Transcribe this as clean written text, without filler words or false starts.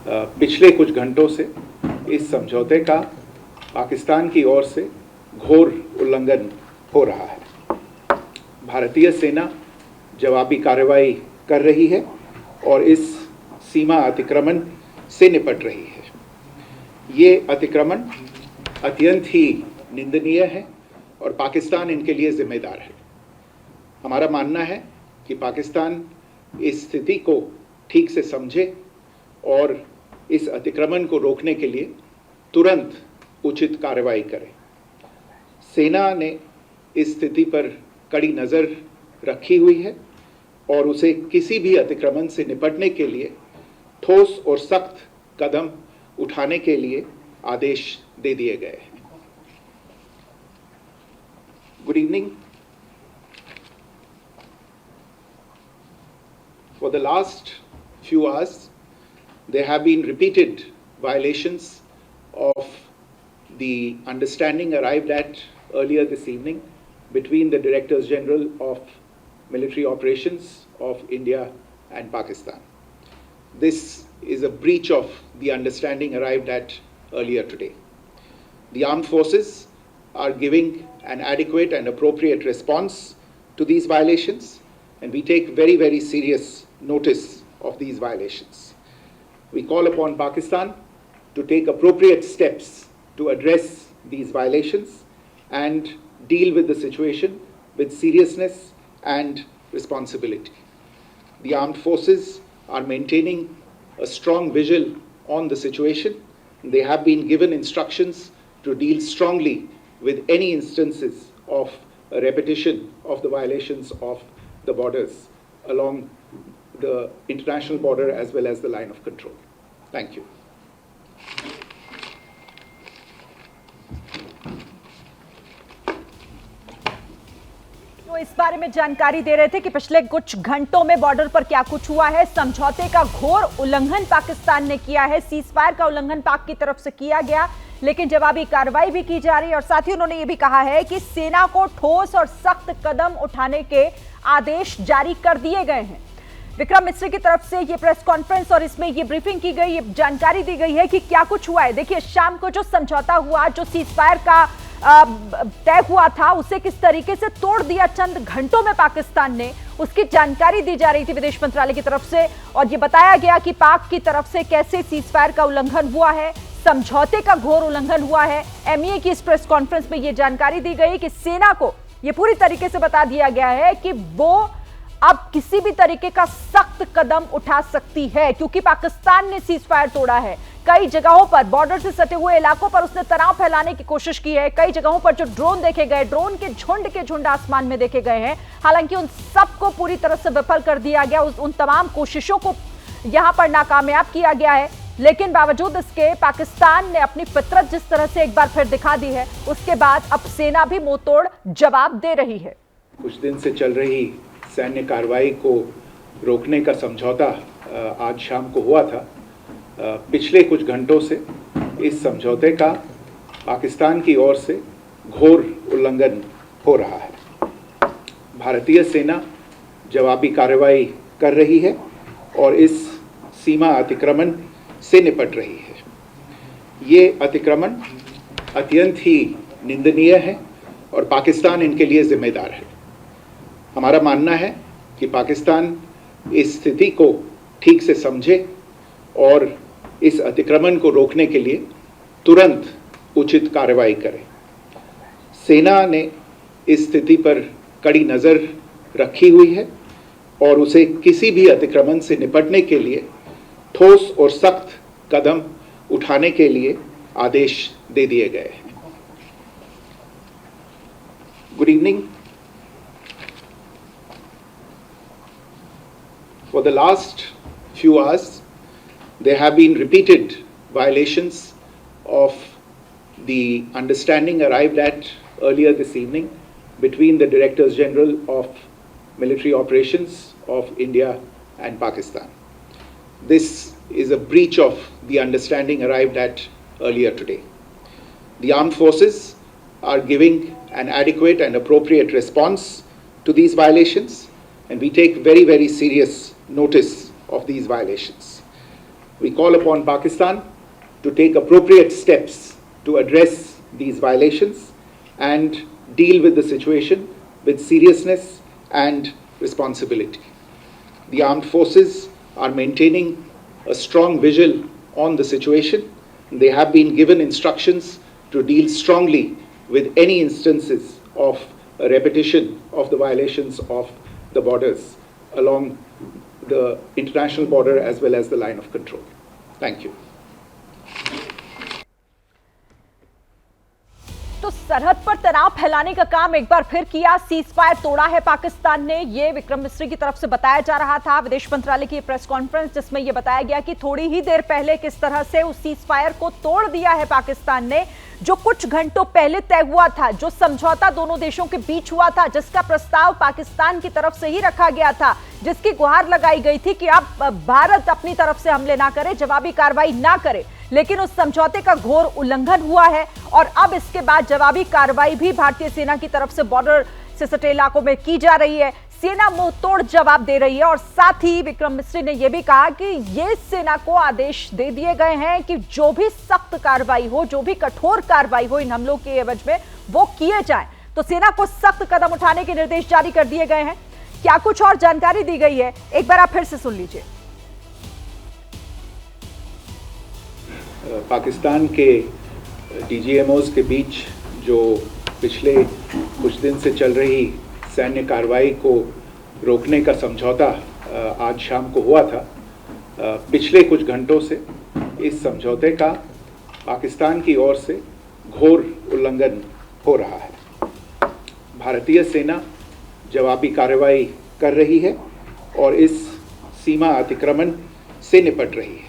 पिछले कुछ घंटों से इस समझौते का पाकिस्तान की ओर से घोर उल्लंघन हो रहा है। भारतीय सेना जवाबी कार्रवाई कर रही है और इस सीमा अतिक्रमण से निपट रही है। ये अतिक्रमण अत्यंत ही निंदनीय है और पाकिस्तान इनके लिए जिम्मेदार है। हमारा मानना है कि पाकिस्तान इस स्थिति को ठीक से समझे और इस अतिक्रमण को रोकने के लिए तुरंत उचित कार्रवाई करे। सेना ने इस स्थिति पर कड़ी नज़र रखी हुई है और उसे किसी भी अतिक्रमण से निपटने के लिए ठोस और सख्त कदम उठाने के लिए आदेश दे दिए गए हैं। Good evening. For the last few hours, there have been repeated violations of the understanding arrived at earlier this evening between the Directors General of Military Operations of India and Pakistan. This is a breach of the understanding arrived at earlier today. The armed forces are giving an adequate and appropriate response to these violations, and we take very, very serious notice of these violations. We call upon Pakistan to take appropriate steps to address these violations and deal with the situation with seriousness and responsibility. The armed forces are maintaining a strong vigil on the situation. They have been given instructions to deal strongly with any instances of a repetition of the violations of the borders along the international border as well as the line of control. Thank you. तो इस बारे में जानकारी दे रहे थे कि पिछले कुछ घंटों में बॉर्डर पर क्या कुछ हुआ है। समझौते का घोर उल्लंघन पाकिस्तान ने किया है। सीजफायर का उल्लंघन पाक की तरफ से किया गया, लेकिन जवाबी कार्रवाई भी की जा रही है। और साथ ही उन्होंने ये भी कहा है कि सेना को ठोस और सख्त कदम उठाने के आदेश जारी कर दिए गए हैं। विक्रम मिश्री की तरफ से ये प्रेस कॉन्फ्रेंस और इसमें ये ब्रीफिंग की गई, ये जानकारी दी गई है कि क्या कुछ हुआ है। देखिए, शाम को जो समझौता हुआ, जो सीजफायर का तय हुआ था, उसे किस तरीके से तोड़ दिया चंद घंटों में पाकिस्तान ने, उसकी जानकारी दी जा रही थी विदेश मंत्रालय की तरफ से। और ये बताया गया कि पाक की तरफ से कैसे सीजफायर का उल्लंघन हुआ है, समझौते का घोर उल्लंघन हुआ है। एमईए की इस प्रेस कॉन्फ्रेंस में ये जानकारी दी गई कि सेना को ये पूरी तरीके से बता दिया गया है कि वो अब किसी भी तरीके का सख्त कदम उठा सकती है, क्योंकि पाकिस्तान ने सीजफायर तोड़ा है। कई जगहों पर, बॉर्डर से सटे हुए इलाकों पर उसने तनाव फैलाने की कोशिश की है। कई जगहों पर जो ड्रोन देखे गए, ड्रोन के झुंड आसमान में देखे गए हैं। हालांकि उन सबको पूरी तरह से विफल कर दिया गया, उन तमाम कोशिशों को यहां पर नाकामयाब किया गया है। लेकिन बावजूद इसके पाकिस्तान ने अपनी फितरत जिस तरह से एक बार फिर दिखा दी है, उसके बाद अब सेना भी मुंहतोड़ जवाब दे रही है। कुछ दिन से चल रही सैन्य कार्रवाई को रोकने का समझौता आज शाम को हुआ था। पिछले कुछ घंटों से इस समझौते का पाकिस्तान की ओर से घोर उल्लंघन हो रहा है। भारतीय सेना जवाबी कार्रवाई कर रही है और इस सीमा अतिक्रमण से निपट रही है। ये अतिक्रमण अत्यंत ही निंदनीय है और पाकिस्तान इनके लिए जिम्मेदार है। हमारा मानना है कि पाकिस्तान इस स्थिति को ठीक से समझे और इस अतिक्रमण को रोकने के लिए तुरंत उचित कार्रवाई करे। सेना ने इस स्थिति पर कड़ी नज़र रखी हुई है और उसे किसी भी अतिक्रमण से निपटने के लिए ठोस और सख्त कदम उठाने के लिए आदेश दे दिए गए हैं। Good evening. For the last few hours, there have been repeated violations of the understanding arrived at earlier this evening between the Directors General of Military Operations of India and Pakistan. This is a breach of the understanding arrived at earlier today. The armed forces are giving an adequate and appropriate response to these violations, and we take very, very serious notice of these violations. We call upon Pakistan to take appropriate steps to address these violations and deal with the situation with seriousness and responsibility. The armed forces are maintaining a strong vigil on the situation. They have been given instructions to deal strongly with any instances of a repetition of the violations of the borders along the international border as well as the line of control. Thank you. तो सरहद पर तनाव फैलाने का काम एक बार फिर किया, सीज फायर तोड़ा है पाकिस्तान ने, ये विक्रम मिस्री की तरफ से बताया जा रहा था। विदेश मंत्रालय की प्रेस कॉन्फ्रेंस जिसमें यह बताया गया कि थोड़ी ही देर पहले किस तरह से उस सीज फायर को तोड़ दिया है पाकिस्तान ने, जो कुछ घंटों पहले तय हुआ था, जो समझौता दोनों देशों के बीच हुआ था, जिसका प्रस्ताव पाकिस्तान की तरफ से ही रखा गया था, जिसकी गुहार लगाई गई थी कि अब भारत अपनी तरफ से हमले ना करे, जवाबी कार्रवाई ना करे, लेकिन उस समझौते का घोर उल्लंघन हुआ है और अब इसके बाद जवाबी कार्रवाई भी भारतीय सेना की तरफ से बॉर्डर से सटे इलाकों में की जा रही है। सेना मुंह तोड़ जवाब दे रही है और साथ ही विक्रम मिस्री ने यह भी कहा कि ये सेना को आदेश दे दिए गए हैं कि जो भी सख्त कार्रवाई हो, जो भी कठोर कार्रवाई हो इन हमलों के एवज में, वो किए जाए। तो सेना को सख्त कदम उठाने के निर्देश जारी कर दिए गए हैं। क्या कुछ और जानकारी दी गई है, एक बार आप फिर से सुन लीजिए। पाकिस्तान के डीजीएमओज के बीच जो पिछले कुछ दिन से चल रही सैन्य कार्रवाई को रोकने का समझौता आज शाम को हुआ था, पिछले कुछ घंटों से इस समझौते का पाकिस्तान की ओर से घोर उल्लंघन हो रहा है। भारतीय सेना जवाबी कार्रवाई कर रही है और इस सीमा अतिक्रमण से निपट रही है।